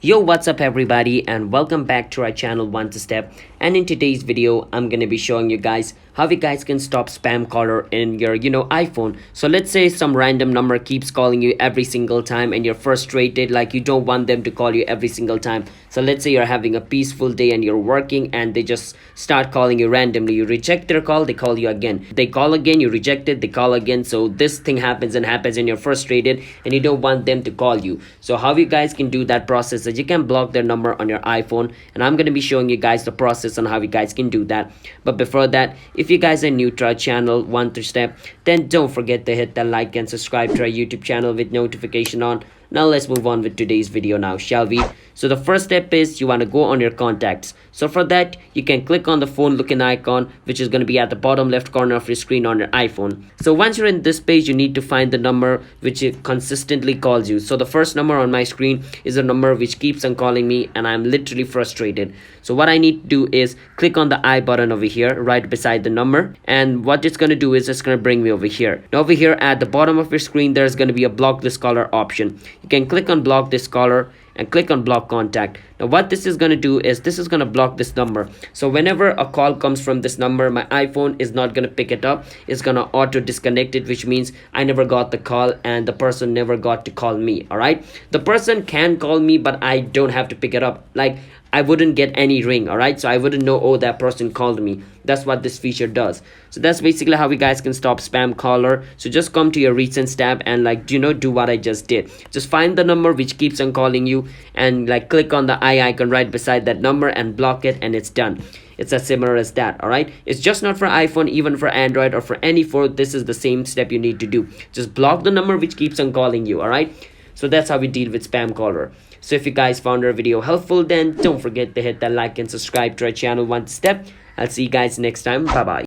Yo, what's up everybody, and welcome back to our channel One to Step. And in today's video I'm gonna be showing you guys how you guys can stop spam caller in your iPhone. So let's say some random number keeps calling you every single time and you're frustrated, like you don't want them to call you every single time. So let's say you're having a peaceful day and you're working and they just start calling you randomly. You reject their call, they call you again, they call again, you reject it, they call again. So this thing happens and happens and you're frustrated and you don't want them to call you. So how you guys can do that process is you can block their number on your iPhone, and I'm going to be showing you guys the process on how you guys can do that. But before that, if you guys are new to our channel One to Step, then don't forget to hit that like and subscribe to our YouTube channel with notification on. Now let's move on with today's video now, shall we? So the first step is you want to go on your contacts. So for that, you can click on the phone looking icon, which is going to be at the bottom left corner of your screen on your iPhone. So once you're in this page, you need to find the number which it consistently calls you. So the first number on my screen is a number which keeps on calling me and I'm literally frustrated. So what I need to do is click on the I button over here right beside the number, and what it's going to do is it's going to bring me over here. Now over here at the bottom of your screen, there's going to be a block this caller option. You can click on block this caller and click on block contact. Now what this is going to do is this is going to block this number. So whenever a call comes from this number, my iPhone is not going to pick it up. It's going to auto disconnect it, which means I never got the call and the person never got to call me. All right, the person can call me, but I don't have to pick it up. Like I wouldn't get any ring. All right, so I wouldn't know, oh, that person called me. That's what this feature does. So that's basically how you guys can stop spam caller. So just come to your recent tab and do what I just did. Just find the number which keeps on calling you and click on the eye icon right beside that number and block it, and it's done. It's as similar as that. All right, it's just not for iPhone, even for Android or for any phone. This is the same step you need to do. Just block the number which keeps on calling you. All right, so that's how we deal with spam caller. So if you guys found our video helpful, then don't forget to hit that like and subscribe to our channel One Step. I'll see you guys next time. Bye bye.